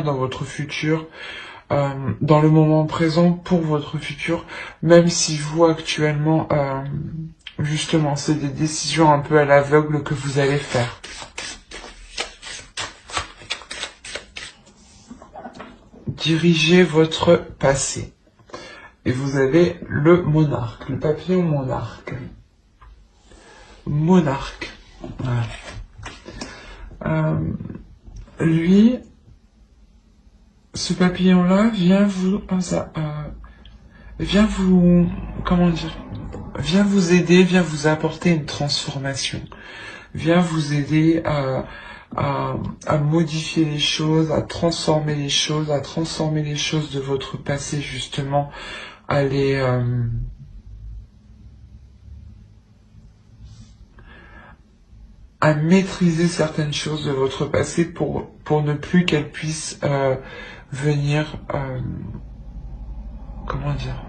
dans votre futur, dans le moment présent pour votre futur, même si vous actuellement, justement, c'est des décisions un peu à l'aveugle que vous allez faire. Dirigez votre passé. Et vous avez le monarque, le papillon monarque. Monarque. Voilà. Lui, ce papillon-là vient vous, comment dire, vient vous aider, vient vous apporter une transformation, vient vous aider à modifier les choses, à transformer les choses, de votre passé justement, à les à maîtriser certaines choses de votre passé pour ne plus qu'elles puissent venir, comment dire,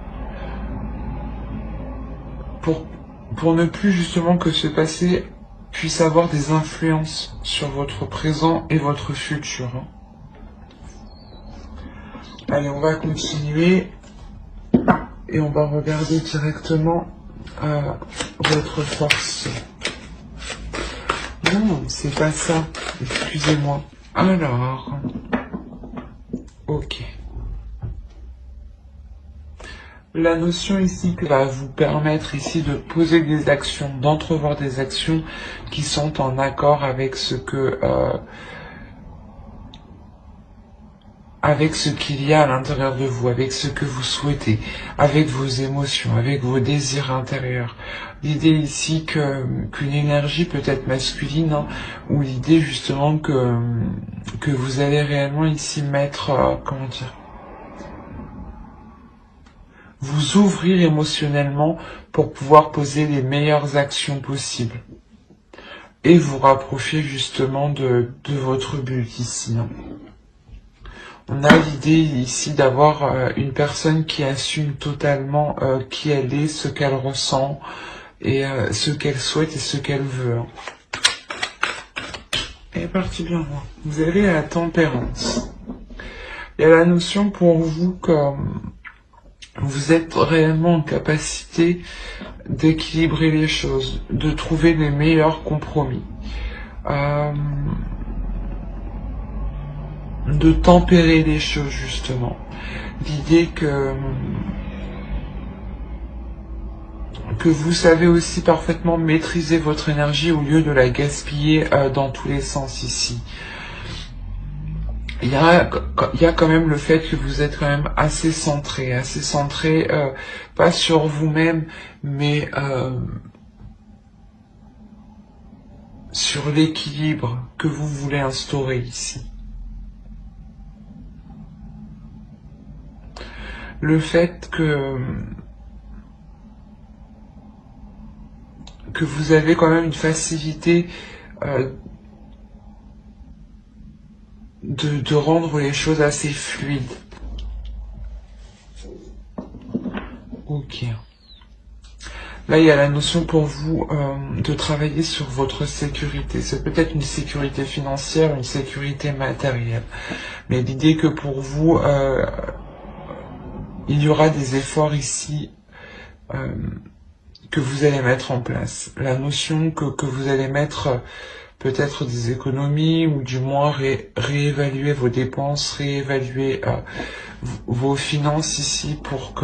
pour ne plus justement que ce passé puisse avoir des influences sur votre présent et votre futur. Allez, on va continuer et on va regarder directement votre force. Non, c'est pas ça. Excusez-moi. Alors, ok. La notion ici qui va vous permettre ici de poser des actions, d'entrevoir des actions qui sont en accord avec ce que avec ce qu'il y a à l'intérieur de vous, avec ce que vous souhaitez, avec vos émotions, avec vos désirs intérieurs. L'idée ici qu'une énergie peut être masculine, hein, ou l'idée justement que vous allez réellement ici mettre, comment dire, vous ouvrir émotionnellement pour pouvoir poser les meilleures actions possibles et vous rapprocher justement de votre but ici. Hein. On a l'idée ici d'avoir une personne qui assume totalement qui elle est, ce qu'elle ressent et ce qu'elle souhaite et ce qu'elle veut. Hein. Et parti bien loin. Vous avez la tempérance. Il y a la notion pour vous que vous êtes réellement en capacité d'équilibrer les choses, de trouver les meilleurs compromis. De tempérer les choses justement. L'idée que vous savez aussi parfaitement maîtriser votre énergie au lieu de la gaspiller dans tous les sens ici. Il y a quand même le fait que vous êtes quand même assez centré, pas sur vous-même, mais sur l'équilibre que vous voulez instaurer ici. Le fait que vous avez quand même une facilité de rendre les choses assez fluides. Ok. Là, il y a la notion pour vous de travailler sur votre sécurité. C'est peut-être une sécurité financière, une sécurité matérielle. Mais l'idée que pour vous, il y aura des efforts ici que vous allez mettre en place. La notion que vous allez mettre peut-être des économies ou du moins réévaluer vos dépenses, réévaluer vos finances ici pour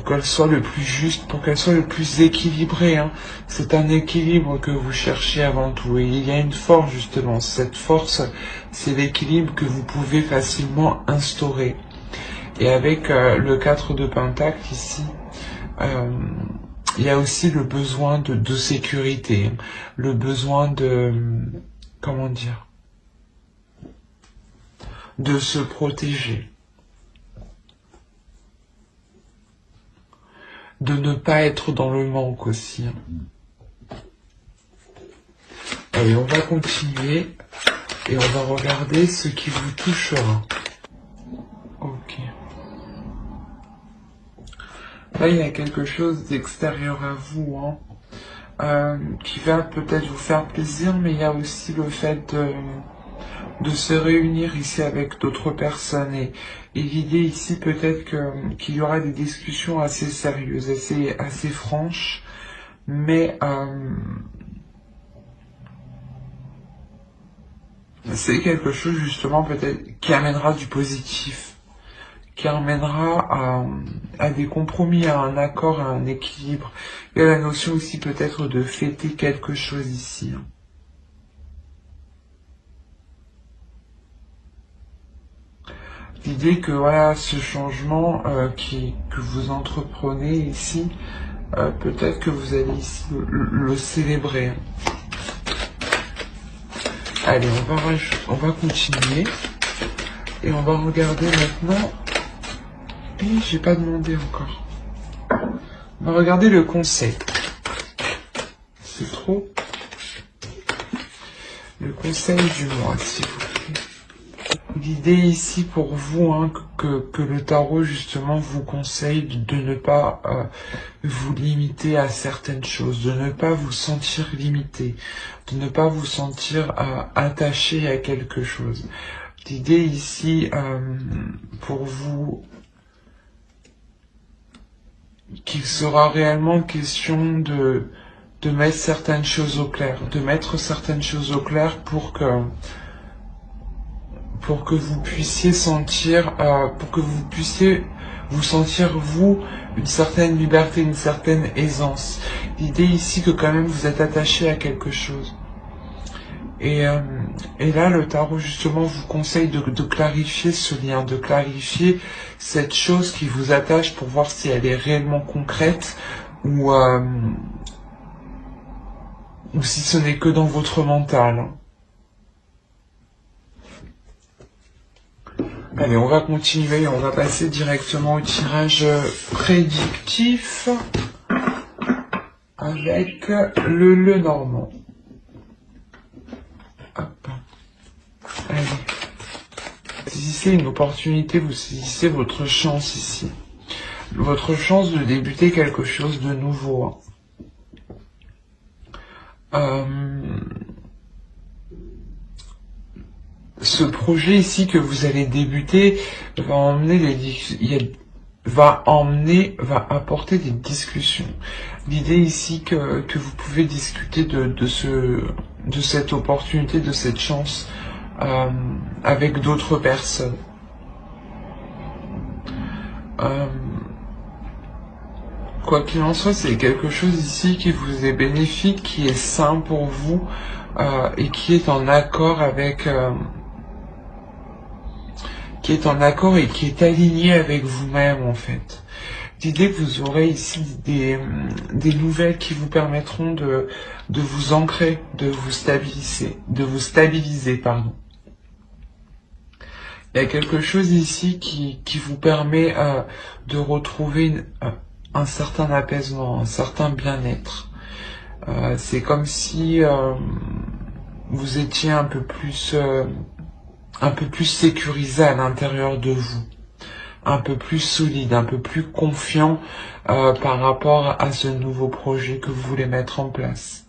qu'elles soient le plus juste, pour qu'elles soient le plus équilibrées. Hein. C'est un équilibre que vous cherchez avant tout. Et il y a une force justement. Cette force, c'est l'équilibre que vous pouvez facilement instaurer. Et avec le 4 de Pentacle ici, il y a aussi le besoin de sécurité, le besoin de, comment dire, de se protéger, de ne pas être dans le manque aussi. Allez, on va continuer et on va regarder ce qui vous touchera. Ok. Là, il y a quelque chose d'extérieur à vous, hein, qui va peut-être vous faire plaisir, mais il y a aussi le fait de se réunir ici avec d'autres personnes. Et l'idée ici peut-être qu'il y aura des discussions assez sérieuses, assez franches, mais c'est quelque chose justement peut-être qui amènera du positif, qui amènera à des compromis, à un accord, à un équilibre. Il y a la notion aussi peut-être de fêter quelque chose ici. L'idée que voilà, ce changement que vous entreprenez ici, peut-être que vous allez ici le célébrer. Allez, on va continuer. Et on va regarder maintenant. Et j'ai pas demandé encore. On va regarder le conseil. C'est trop. Le conseil du mois, s'il vous plaît. L'idée ici pour vous, hein, que le tarot justement vous conseille de ne pas vous limiter à certaines choses, de ne pas vous sentir limité, de ne pas vous sentir attaché à quelque chose. L'idée ici pour vous, qu'il sera réellement question de mettre certaines choses au clair, de mettre certaines choses au clair pour que vous puissiez sentir, pour que vous puissiez vous sentir, vous, une certaine liberté, une certaine aisance. L'idée ici que quand même vous êtes attaché à quelque chose. Et là, le tarot, justement, vous conseille de clarifier ce lien, de clarifier cette chose qui vous attache pour voir si elle est réellement concrète ou si ce n'est que dans votre mental. Allez, on va continuer, on va passer directement au tirage prédictif avec le normand. Hop. Allez. Vous saisissez une opportunité, vous saisissez votre chance ici. Votre chance de débuter quelque chose de nouveau. Ce projet ici que vous allez débuter va apporter des discussions. L'idée ici que vous pouvez discuter de cette opportunité, de cette chance avec d'autres personnes. Quoi qu'il en soit, c'est quelque chose ici qui vous est bénéfique, qui est sain pour vous et qui est en accord avec et qui est aligné avec vous-même en fait. L'idée que vous aurez ici des nouvelles qui vous permettront de vous ancrer, de vous stabiliser, pardon. Il y a quelque chose ici qui vous permet de retrouver un certain apaisement, un certain bien-être. C'est comme si vous étiez un peu plus sécurisé à l'intérieur de vous, un peu plus solide, un peu plus confiant par rapport à ce nouveau projet que vous voulez mettre en place.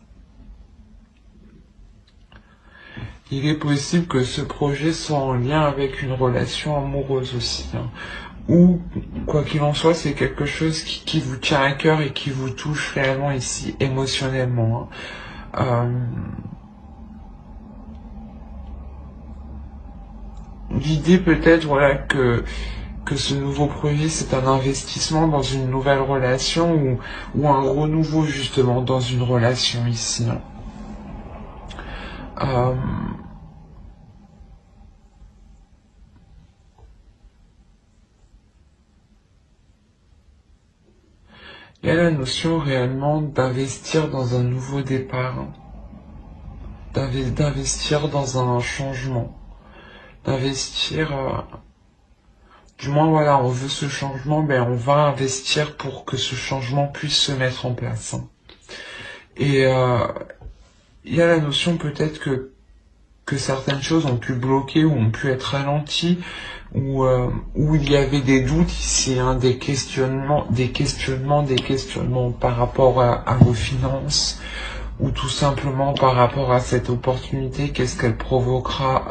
Il est possible que ce projet soit en lien avec une relation amoureuse aussi, hein. Ou, quoi qu'il en soit, c'est quelque chose qui vous tient à cœur et qui vous touche réellement ici, émotionnellement, hein. L'idée peut-être, voilà, que ce nouveau projet, c'est un investissement dans une nouvelle relation ou un renouveau, justement, dans une relation ici, hein. Il y a la notion réellement d'investir dans un nouveau départ, hein. D'investir dans un changement, d'investir, du moins voilà, on veut ce changement, ben on va investir pour que ce changement puisse se mettre en place, hein. Et il y a la notion peut-être que certaines choses ont pu bloquer ou ont pu être ralenties, où il y avait des doutes ici, hein, des questionnements par rapport à vos finances, ou tout simplement par rapport à cette opportunité, qu'est-ce qu'elle provoquera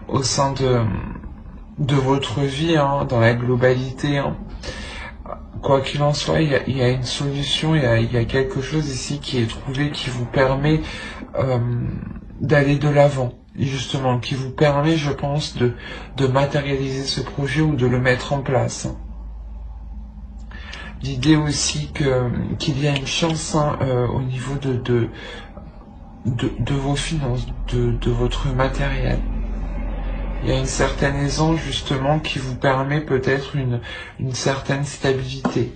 au sein de votre vie, hein, dans la globalité. Hein. Quoi qu'il en soit, il y a une solution, il y a quelque chose ici qui est trouvé, qui vous permet d'aller de l'avant, justement, qui vous permet, je pense, de matérialiser ce projet ou de le mettre en place. L'idée aussi qu'il y a une chance, hein, au niveau de vos finances, de votre matériel. Il y a une certaine aisance justement qui vous permet peut-être une certaine stabilité.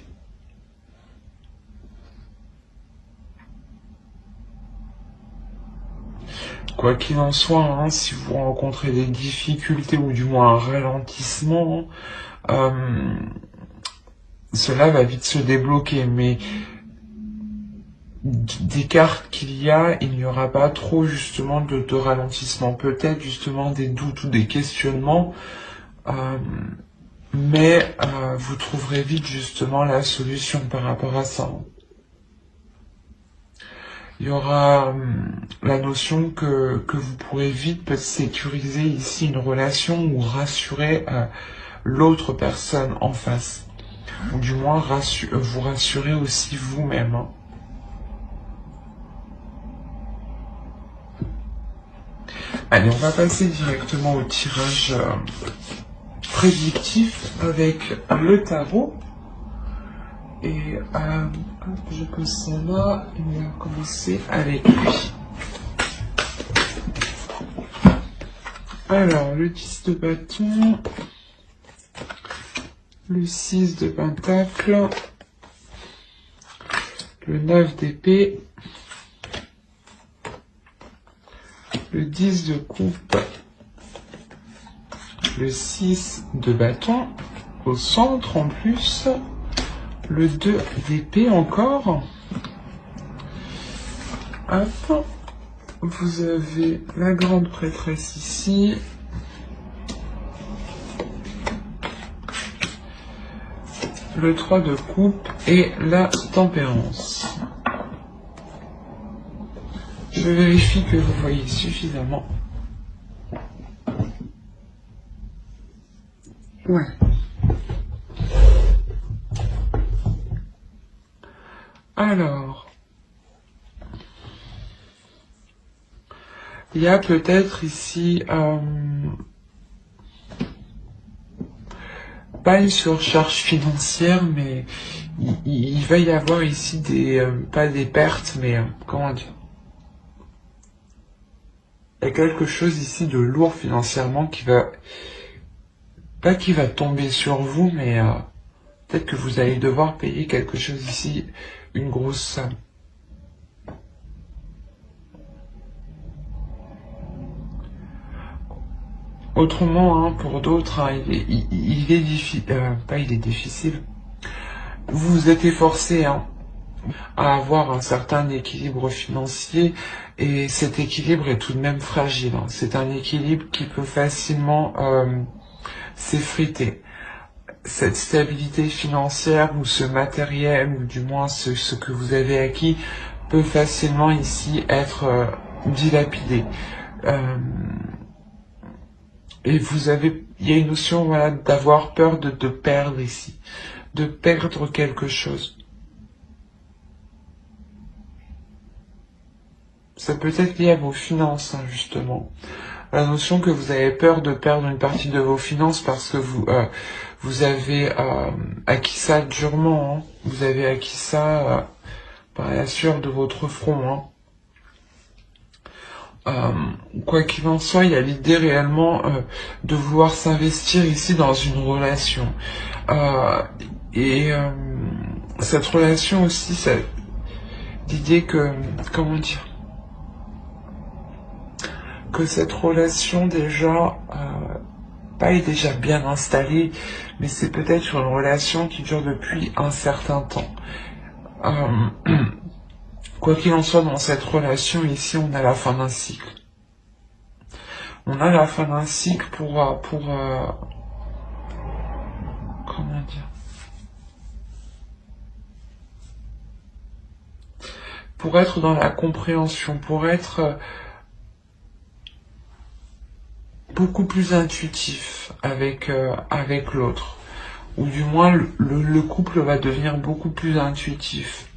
Quoi qu'il en soit, hein, si vous rencontrez des difficultés ou du moins un ralentissement, cela va vite se débloquer, mais des cartes qu'il y a, il n'y aura pas trop justement de ralentissement, peut-être justement des doutes ou des questionnements, mais vous trouverez vite justement la solution par rapport à ça. Il y aura la notion que vous pourrez vite peut sécuriser ici une relation ou rassurer l'autre personne en face. Ou du moins vous rassurer aussi vous-même. Hein. Allez, on va passer directement au tirage prédictif avec le tarot. Et je pose ça là et on va commencer avec lui. Alors, le 10 de bâton, le 6 de pentacle, le 9 d'épée, le 10 de coupe, le 6 de bâton, au centre en plus, le 2 d'épée encore. Hop. Vous avez la grande prêtresse ici. Le 3 de coupe et la tempérance. Je vérifie que vous voyez suffisamment. Ouais. Alors, il y a peut-être ici pas une surcharge financière, mais il va y avoir ici des pas des pertes, mais comment dire, il y a quelque chose ici de lourd financièrement qui va pas qui va tomber sur vous, mais peut-être que vous allez devoir payer quelque chose ici, une grosse somme. Autrement, hein, pour d'autres, hein, il est difficile, pas il est difficile. Vous vous êtes efforcé, hein, à avoir un certain équilibre financier, et cet équilibre est tout de même fragile. Hein. C'est un équilibre qui peut facilement s'effriter. Cette stabilité financière ou ce matériel, ou du moins ce que vous avez acquis, peut facilement ici être dilapidé. Et il y a une notion, voilà, d'avoir peur de perdre ici, de perdre quelque chose. Ça peut être lié à vos finances, hein, justement. La notion que vous avez peur de perdre une partie de vos finances parce que vous avez acquis ça durement, hein. Vous avez acquis ça par la sueur de votre front, hein. Quoi qu'il en soit, il y a l'idée réellement de vouloir s'investir ici dans une relation. Cette relation aussi, l'idée que, comment dire, que cette relation déjà, pas est déjà bien installée, mais c'est peut-être une relation qui dure depuis un certain temps. Quoi qu'il en soit, dans cette relation, ici, on a la fin d'un cycle. On a la fin d'un cycle pour comment dire, pour être dans la compréhension, pour être beaucoup plus intuitif avec l'autre. Ou du moins, le couple va devenir beaucoup plus intuitif.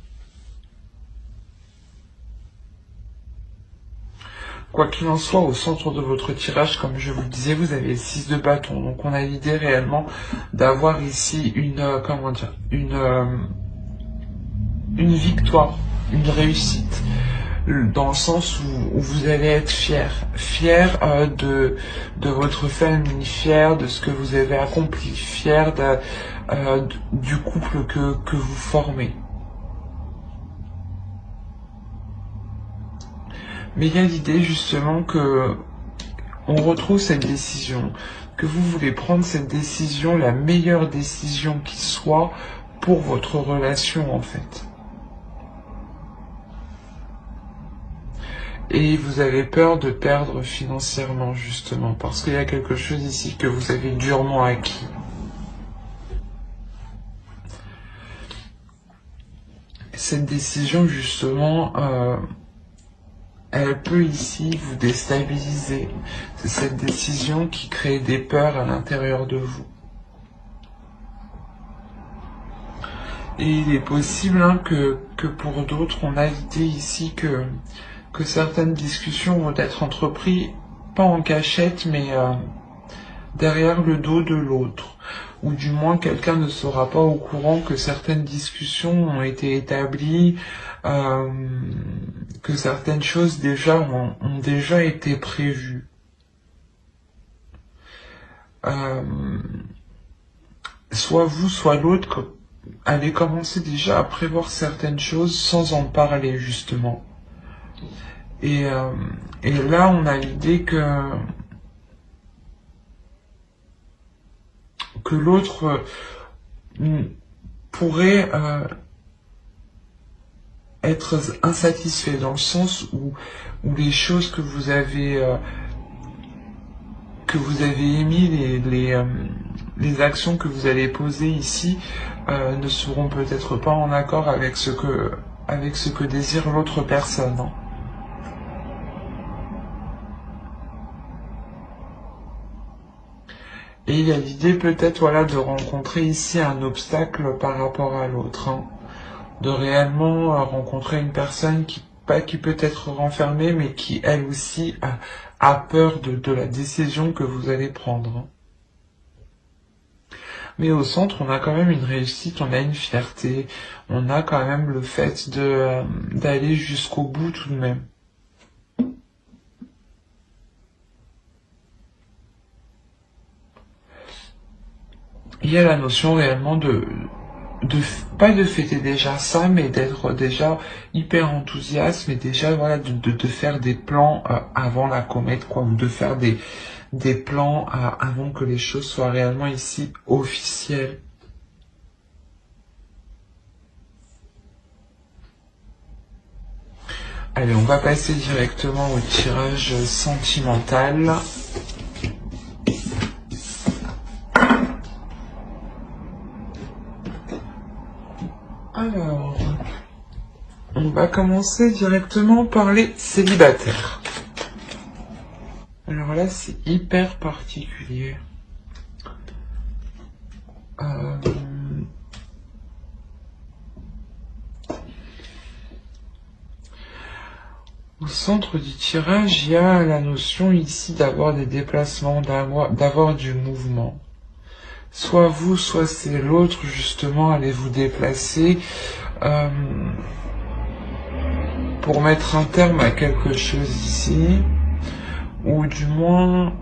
Quoi qu'il en soit, au centre de votre tirage, comme je vous le disais, vous avez le 6 de bâton. Donc on a l'idée réellement d'avoir ici une victoire, une réussite. Dans le sens où vous allez être fier de votre famille, fier de ce que vous avez accompli, fier du couple que vous formez. Mais il y a l'idée justement que on retrouve cette décision, que vous voulez prendre cette décision, la meilleure décision qui soit pour votre relation en fait. Et vous avez peur de perdre financièrement justement, parce qu'il y a quelque chose ici que vous avez durement acquis. Cette décision justement, elle peut ici vous déstabiliser. C'est cette décision qui crée des peurs à l'intérieur de vous. Et il est possible que pour d'autres, on a l'idée ici que certaines discussions vont être entreprises, pas en cachette, mais derrière le dos de l'autre. Ou du moins, quelqu'un ne sera pas au courant que certaines discussions ont été établies, que certaines choses déjà ont déjà été prévues. Soit vous, soit l'autre, allez commencer déjà à prévoir certaines choses sans en parler justement. Et là, on a l'idée que l'autre pourrait être insatisfait dans le sens où les choses que vous avez émis, les actions que vous allez poser ici ne seront peut-être pas en accord avec ce que désire l'autre personne. Hein. Et il y a l'idée peut-être de rencontrer ici un obstacle par rapport à l'autre. Hein. De réellement rencontrer une personne qui peut être renfermée, mais qui elle aussi a peur de la décision que vous allez prendre. Hein. Mais au centre, on a quand même une réussite, on a une fierté, on a quand même le fait d'aller jusqu'au bout tout de même. Il y a la notion réellement pas de fêter déjà ça, mais d'être déjà hyper enthousiaste, mais déjà de faire des plans avant la comète, quoi, ou de faire des plans avant que les choses soient réellement ici officielles. Allez, on va passer directement au tirage sentimental. Alors, on va commencer directement par les célibataires. Alors là, c'est hyper particulier. Au centre du tirage, il y a la notion ici d'avoir des déplacements, d'avoir du mouvement. Soit vous, soit c'est l'autre, justement, allez vous déplacer pour mettre un terme à quelque chose ici, ou du moins,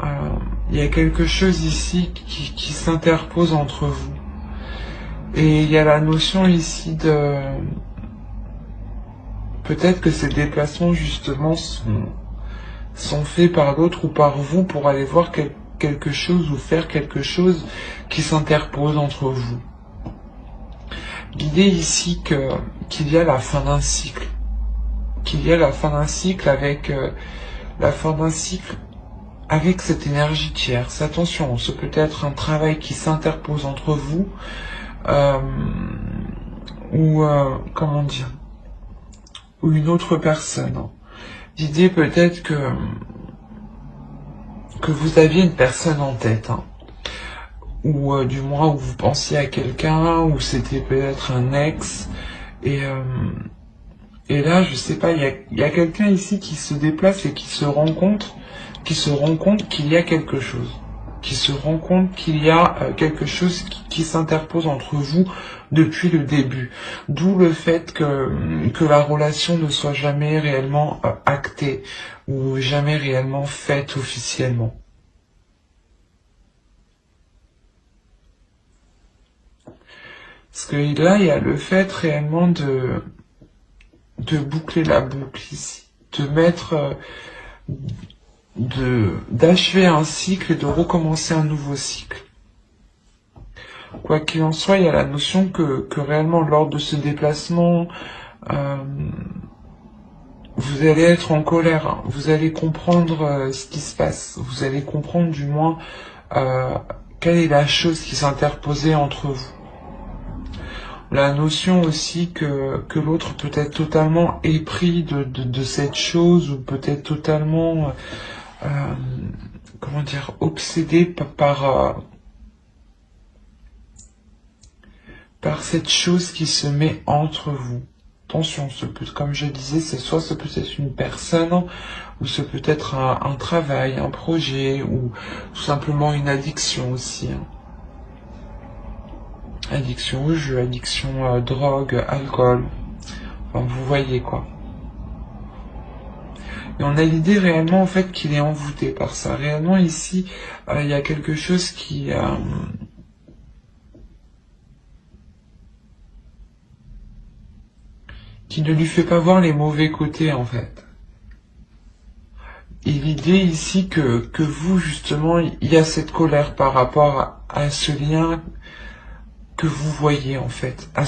il y a quelque chose ici qui s'interpose entre vous. Et il y a la notion ici de... Peut-être que ces déplacements, justement, sont faits par l'autre ou par vous pour aller voir quelque chose ou faire quelque chose qui s'interpose entre vous. L'idée ici qu'il y a la fin d'un cycle. Qu'il y a la fin d'un cycle avec cette énergie tierce. Attention, ce peut être un travail qui s'interpose entre vous comment dire, ou une autre personne. L'idée peut-être que vous aviez une personne en tête, ou du moins où vous pensiez à quelqu'un, ou c'était peut-être un ex, et là, je sais pas, il y a quelqu'un ici qui se déplace et qui se rend compte qu'il y a quelque chose, qui se rend compte qu'il y a quelque chose qui s'interpose entre vous depuis le début. D'où le fait que la relation ne soit jamais réellement actée ou jamais réellement faite officiellement. Parce que là, il y a le fait réellement de boucler la boucle ici, de mettre, d'achever un cycle et de recommencer un nouveau cycle. Quoi qu'il en soit, il y a la notion que réellement lors de ce déplacement, vous allez être en colère, vous allez comprendre ce qui se passe, vous allez comprendre du moins quelle est la chose qui s'interposait entre vous. La notion aussi que l'autre peut être totalement épris de cette chose, ou peut-être totalement, comment dire, obsédé par cette chose qui se met entre vous. Attention, comme je disais, ce peut être une personne, ou ce peut être un travail, un projet, ou tout simplement une addiction aussi. Addiction au jeu, addiction drogue, alcool. Enfin, vous voyez quoi. Et on a l'idée réellement en fait qu'il est envoûté par ça. Réellement ici, il y a quelque chose qui ne lui fait pas voir les mauvais côtés en fait. Et l'idée ici que vous justement, il y a cette colère par rapport à ce lien que vous voyez en fait, à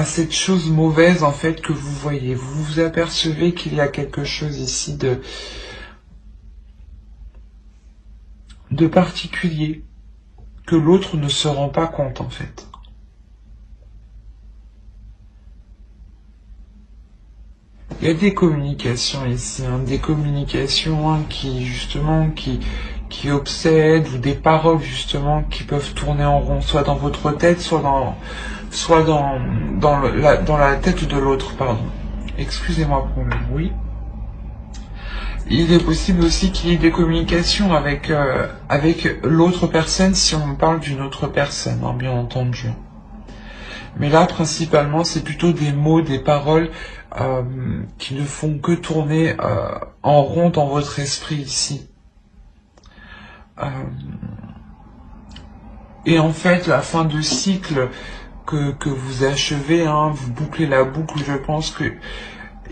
cette chose mauvaise en fait que vous voyez. Vous vous apercevez qu'il y a quelque chose ici de particulier, que l'autre ne se rend pas compte en fait. Il y a des communications ici, des communications qui justement qui obsèdent, ou des paroles justement qui peuvent tourner en rond, soit dans votre tête, soit dans la tête de l'autre, pardon. Excusez-moi pour le bruit. Il est possible aussi qu'il y ait des communications avec l'autre personne, si on parle d'une autre personne, bien entendu. Mais là, principalement, c'est plutôt des mots, des paroles qui ne font que tourner en rond dans votre esprit ici. Et en fait, la fin de cycle que vous achevez, vous bouclez la boucle, je pense que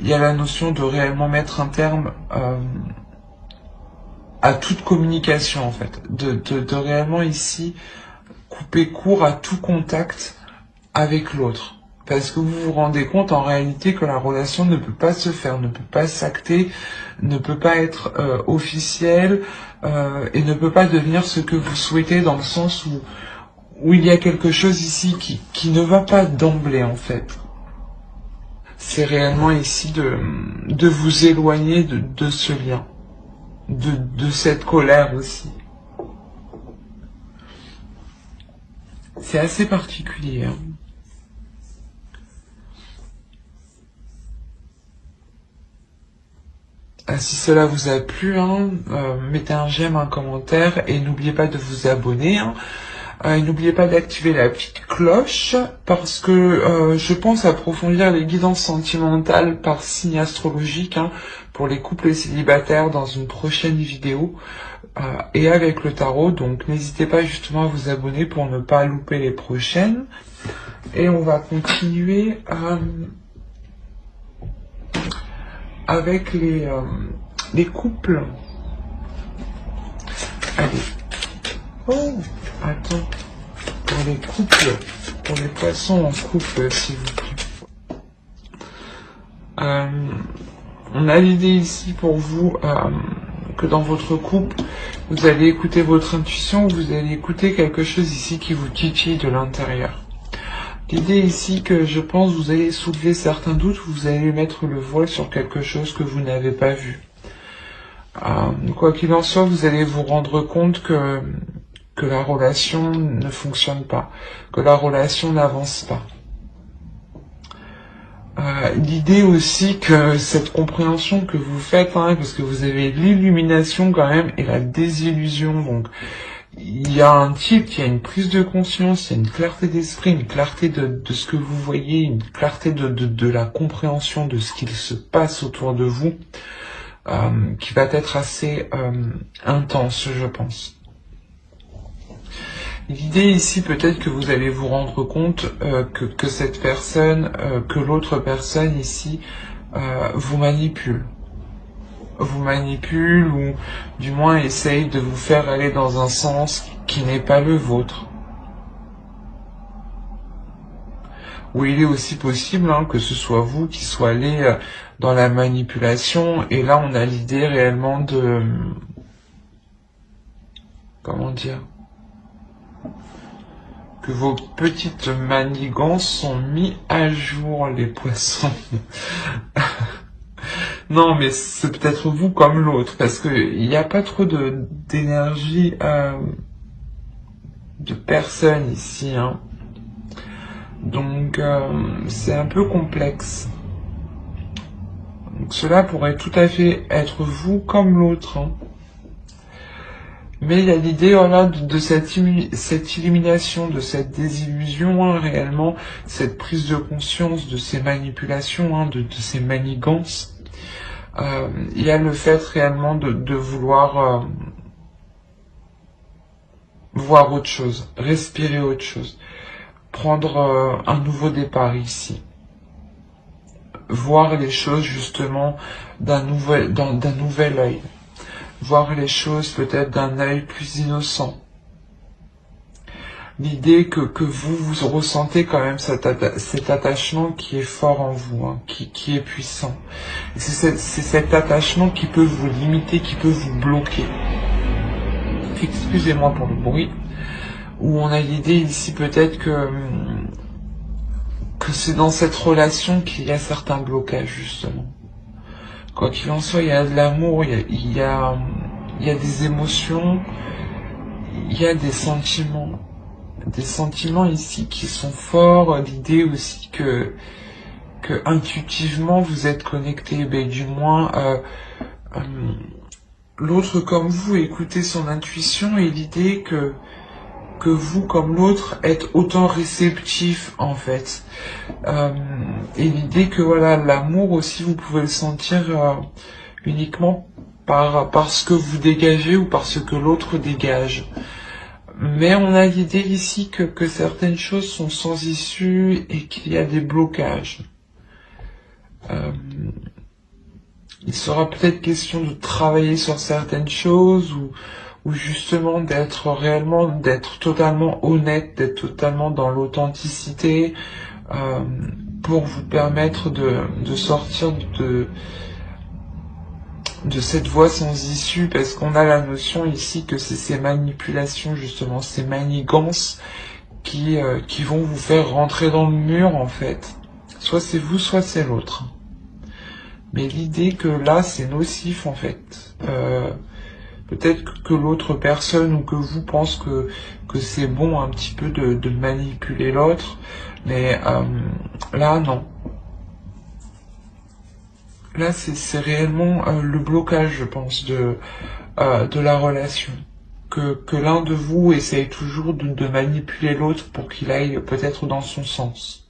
il y a la notion de réellement mettre un terme à toute communication, en fait. De réellement ici couper court à tout contact avec l'autre. Parce que vous vous rendez compte en réalité que la relation ne peut pas se faire, ne peut pas s'acter, ne peut pas être officielle et ne peut pas devenir ce que vous souhaitez, dans le sens où il y a quelque chose ici qui ne va pas d'emblée en fait. C'est réellement ici de vous éloigner de ce lien, de cette colère aussi. C'est assez particulier. Si cela vous a plu, mettez un j'aime, un commentaire, et n'oubliez pas de vous abonner. Et n'oubliez pas d'activer la petite cloche, parce que je pense approfondir les guidances sentimentales par signe astrologique pour les couples célibataires dans une prochaine vidéo, et avec le tarot. Donc n'hésitez pas justement à vous abonner pour ne pas louper les prochaines. Et on va continuer avec les couples. Allez. Oh, attends. Pour les couples, pour les poissons en couple, s'il vous plaît. On a l'idée ici pour vous que dans votre couple, vous allez écouter votre intuition, vous allez écouter quelque chose ici qui vous titille de l'intérieur. L'idée ici que je pense vous allez soulever certains doutes, vous allez mettre le voile sur quelque chose que vous n'avez pas vu. Quoi qu'il en soit, vous allez vous rendre compte que la relation ne fonctionne pas, que la relation n'avance pas. L'idée aussi que cette compréhension que vous faites, parce que vous avez l'illumination quand même et la désillusion, donc il y a un type, il y a une prise de conscience, il y a une clarté d'esprit, une clarté de ce que vous voyez, une clarté de la compréhension de ce qu'il se passe autour de vous, qui va être assez intense, je pense. L'idée ici, peut-être que vous allez vous rendre compte que cette personne, que l'autre personne ici, vous manipule. Vous manipule ou du moins essaye de vous faire aller dans un sens qui n'est pas le vôtre. Ou il est aussi possible que ce soit vous qui soyez allé dans la manipulation, et là on a l'idée réellement de... Comment dire ? Que vos petites manigances sont mises à jour, les poissons. Non, mais c'est peut-être vous comme l'autre, parce que il n'y a pas trop d'énergie de personne ici, Donc c'est un peu complexe. Donc, cela pourrait tout à fait être vous comme l'autre. Mais il y a l'idée de cette illumination, de cette désillusion, réellement, cette prise de conscience de ces manipulations, de ces manigances. Il y a le fait réellement de vouloir voir autre chose, respirer autre chose, prendre un nouveau départ ici. Voir les choses justement d'un nouvel œil. Voir les choses peut-être d'un œil plus innocent. L'idée que vous ressentez quand même cet attachement qui est fort en vous, qui est puissant. C'est cet attachement qui peut vous limiter, qui peut vous bloquer. Excusez-moi pour le bruit. Où on a l'idée ici peut-être que c'est dans cette relation qu'il y a certains blocages justement. Quoi qu'il en soit, il y a de l'amour, il y a des émotions, il y a des sentiments ici qui sont forts. L'idée aussi que intuitivement vous êtes connecté, du moins l'autre comme vous écoutez son intuition, et l'idée que vous comme l'autre êtes autant réceptif en fait. Et l'idée que l'amour aussi vous pouvez le sentir uniquement par ce que vous dégagez ou par ce que l'autre dégage. Mais on a l'idée ici que certaines choses sont sans issue et qu'il y a des blocages. Il sera peut-être question de travailler sur certaines choses ou justement d'être totalement honnête, d'être totalement dans l'authenticité pour vous permettre de sortir de cette voie sans issue, parce qu'on a la notion ici que c'est ces manipulations justement, ces manigances qui vont vous faire rentrer dans le mur en fait. Soit c'est vous, soit c'est l'autre. Mais l'idée que là c'est nocif en fait. Peut-être que l'autre personne ou que vous pense que c'est bon un petit peu de manipuler l'autre, mais là non. Là c'est réellement le blocage, je pense, de la relation. Que l'un de vous essaye toujours de manipuler l'autre pour qu'il aille peut-être dans son sens.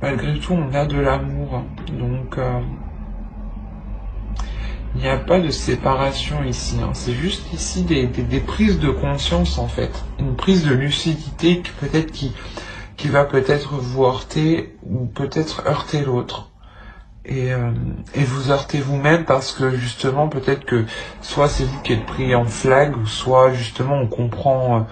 Malgré tout, on a de l'amour, donc il n'y a pas de séparation ici. C'est juste ici des prises de conscience en fait, une prise de lucidité qui va peut-être vous heurter ou peut-être heurter l'autre. Et vous heurtez vous-même parce que justement peut-être que soit c'est vous qui êtes pris en flag, ou soit justement on comprend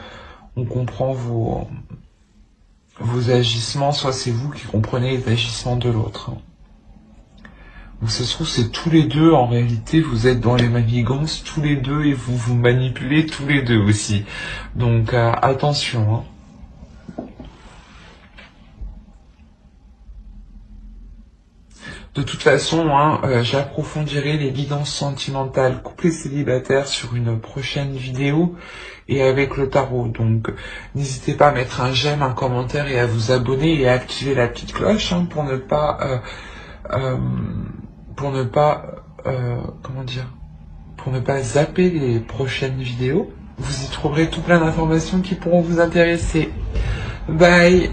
vos agissements, soit c'est vous qui comprenez les agissements de l'autre. Donc ça se trouve, c'est tous les deux, en réalité, vous êtes dans les manigances tous les deux et vous vous manipulez tous les deux aussi. Donc attention, hein. De toute façon, hein, j'approfondirai les guidances sentimentales couplées célibataires sur une prochaine vidéo et avec le tarot. Donc n'hésitez pas à mettre un j'aime, un commentaire et à vous abonner et à activer la petite cloche hein, pour ne pas comment dire, pour ne pas zapper les prochaines vidéos. Vous y trouverez tout plein d'informations qui pourront vous intéresser. Bye.